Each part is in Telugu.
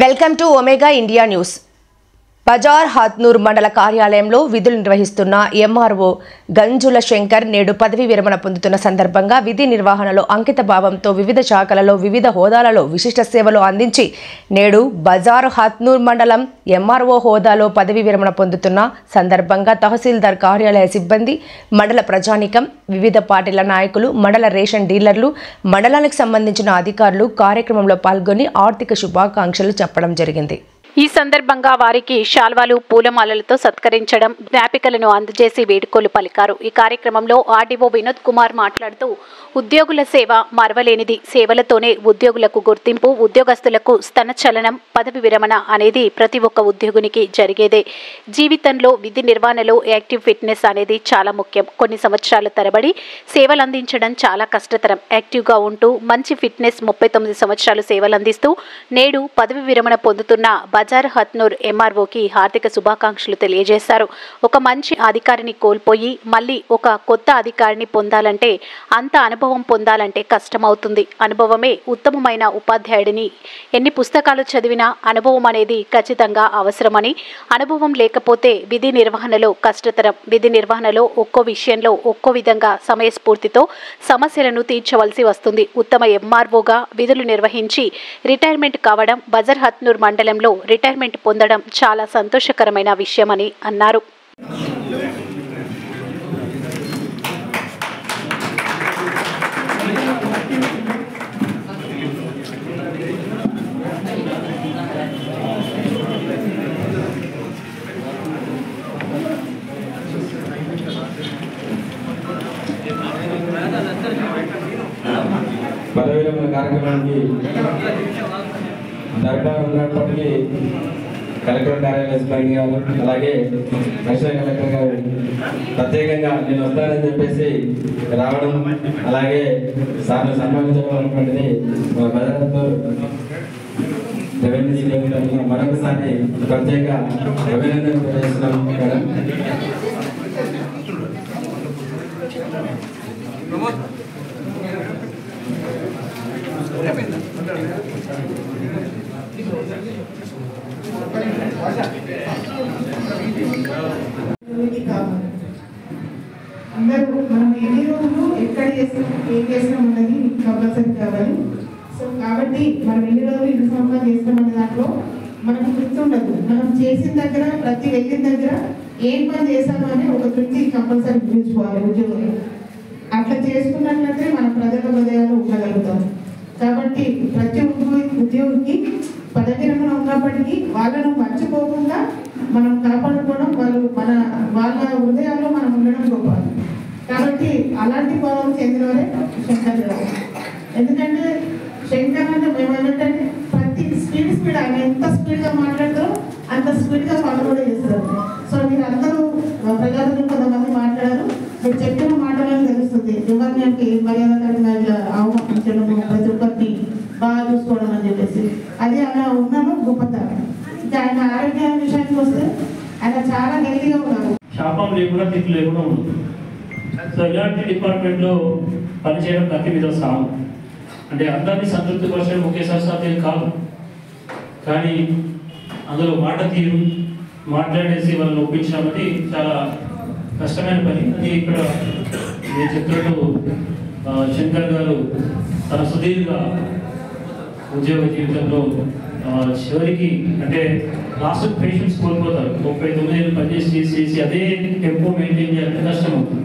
Welcome to Omega India News. Bazar Hathnoor మండల కార్యాలయంలో విధులు నిర్వహిస్తున్న ఎంఆర్ఓ గంజుల శంకర్ నేడు పదవి విరమణ పొందుతున్న సందర్భంగా విధి నిర్వహణలో అంకిత భావంతో వివిధ శాఖలలో వివిధ హోదాలలో విశిష్ట సేవలు అందించి నేడు బజార్ హత్నూర్ మండలం ఎంఆర్ఓ హోదాలో పదవి విరమణ పొందుతున్న సందర్భంగా తహసీల్దార్ కార్యాలయ సిబ్బంది, మండల ప్రజానికం, వివిధ పార్టీల నాయకులు, మండల రేషన్ డీలర్లు, మండలానికి సంబంధించిన అధికారులు కార్యక్రమంలో పాల్గొని ఆర్థిక శుభాకాంక్షలు చెప్పడం జరిగింది. ఈ సందర్భంగా వారికి శాల్వాలు, పూలమాలలతో సత్కరించడం, జ్ఞాపికలను అందజేసి వేడుకలు పలికారు. ఈ కార్యక్రమంలో ఆర్డీఓ వినోద్ కుమార్ మాట్లాడుతూ ఉద్యోగుల సేవ మరవలేనిది, సేవలతోనే ఉద్యోగులకు గుర్తింపు, ఉద్యోగస్తులకు స్థనచలనం, పదవి విరమణ అనేది ప్రతి ఒక్క ఉద్యోగునికి జరిగేదే. జీవితంలో విధి నిర్వహణలో యాక్టివ్ ఫిట్నెస్ అనేది చాలా ముఖ్యం. కొన్ని సంవత్సరాల తరబడి సేవలు అందించడం చాలా కష్టతరం. యాక్టివ్గా ఉంటూ మంచి ఫిట్నెస్ 39 సంవత్సరాలు సేవలందిస్తూ నేడు పదవి విరమణ పొందుతున్న బజార్ హత్నూర్ ఎంఆర్ఓకి హార్దిక శుభాకాంక్షలు తెలియజేశారు. ఒక మంచి అధికారిని కోల్పోయి మళ్ళీ ఒక కొత్త అధికారిని పొందాలంటే, అంత అనుభవం పొందాలంటే కష్టమవుతుంది. అనుభవమే ఉత్తమమైన ఉపాధ్యాయుడిని. ఎన్ని పుస్తకాలు చదివినా అనుభవం అనేది ఖచ్చితంగా అవసరమని, అనుభవం లేకపోతే విధి నిర్వహణలో కష్టతరం. విధి నిర్వహణలో ఒక్కో విషయంలో ఒక్కో విధంగా సమయస్ఫూర్తితో సమస్యలను తీర్చవలసి వస్తుంది. ఉత్తమ ఎంఆర్ఓగా విధులు నిర్వహించి రిటైర్మెంట్ కావడం, బజార్ హత్నూర్ మండలంలో రిటైర్మెంట్ పొందడం చాలా సంతోషకరమైన విషయమని అన్నారు. పదవి విరమణ కార్యక్రమానికి దర్బార్ ఉన్నప్పటికీ కలెక్టర్ కార్యాలయ సిబ్బంది గారు, అలాగే అడిషనల్ కలెక్టర్ గారు ప్రత్యేకంగా నేను వస్తానని చెప్పేసి రావడం, అలాగే సార్లు సన్మానించడం అనేటువంటిది మా బజార్తో రెవెన్యూ సీనియర్ మరొకసారి ప్రత్యేక అభినందనలు తెలియజేస్తున్నాం మేడం. అందరూ మనం ఎన్ని రోజులు ఎక్కడ చేసినాం, ఏం చేసినాం అన్నది కంపల్సరీ కావాలి. సో కాబట్టి మనం ఎన్ని రోజులు ఎన్ని సంవత్సరాలు చేసినామనే దాంట్లో మనకు గుర్తుండదు. మనం చేసిన దగ్గర, ప్రతి వెళ్ళిన దగ్గర ఏం పని చేశాము అని ఒక తృప్తి కంపల్సరీ గుర్తుంచుకోవాలి ఉద్యోగులు. అట్లా చేసుకున్నట్లయితే మనం ప్రజల హృదయాలు ఉండగలుగుతాం. కాబట్టి ప్రతి ఉద్యోగికి పదవి విరమణ ఉన్నప్పటికీ వాళ్ళను మర్చిపోకుండా మనం కాపాడుకోవడం, వాళ్ళ హృదయాల్లో మనం ఉండడం గొప్ప. కాబట్టి అలాంటి భావం చెందినవారే శంకర్ గారు. ఎందుకంటే శంకర్ అంటే మేము ఏమంటే ప్రతి స్పీడ్ ఆయన ఎంత స్పీడ్గా మాట్లాడతారో అంత స్పీడ్గా పనులు కూడా చేస్తారు. సో మీరు అందరూ ప్రజలు కొంతమంది మాట్లాడారు, మీరు చెప్పిన మాటలను తెలుస్తుంది ఎవరిని అంటే మర్యాదకరంగా ఇలా అవమానించడం, ప్రతి ఒక్కరిని బాగా చూసుకోవడం అని చెప్పేసి అది అలా ఉన్నాను గొప్పతనం. ఇంకా ఆయన ఆరోగ్య విషయానికి వస్తే ఆయన చాలా హెల్తీగా ఉన్నారు. శాపం లేకుండా తిట్లు లేకుండా ఉంటుంది. సో ఇలాంటి డిపార్ట్మెంట్లో పనిచేయడం ప్రతి మీద సాగు అంటే అందరినీ సంతృప్తి పరచడం ఒకేసారి సాధ్యం కాదు. కానీ అందులో మాట తీరు మాట్లాడేసి వాళ్ళని ఒప్పించడం అనేది చాలా కష్టమైన పని. అది ఇక్కడ నేను చెప్పినట్టు శంకర్ గారు తన సుదీర్ఘ ఉద్యోగ జీవితంలో చివరికి అంటే లాస్ట్ పేషెంట్స్ కోల్పోతారు. 39 ఏళ్ళు పనిచేసి అదే టెంపో మెయింటైన్ చేయాలంటే కష్టం అవుతుంది.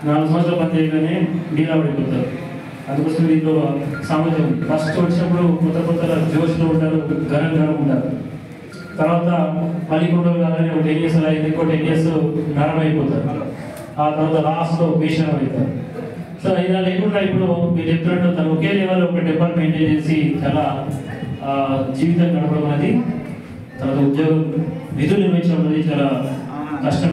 4 సంవత్సరాలు పని చేయగానే డీలా పడిపోతారు. అందుకోసం దీంట్లో సామర్థ్యం ఫస్ట్ వచ్చినప్పుడు కొత్త జోష్లో ఉంటారు, గరం ఉంటారు. తర్వాత మళ్ళీ కూడా కాగానే ఒక 10 years అయింది, ఇంకో 10 years నరం అయిపోతారు. ఆ తర్వాత లాస్ట్లో భీషణం అవుతారు. సో ఇలా లేకుండా ఇప్పుడు మీరు చెప్పినట్టు తను ఒకే లెవెల్ ఒక టెంపర్ మెయింటైన్ చేసి చాలా జీవితం గడపడం అనేది, తర్వాత ఉద్యోగం విధులు నిర్వహించడం అనేది చాలా కష్టం.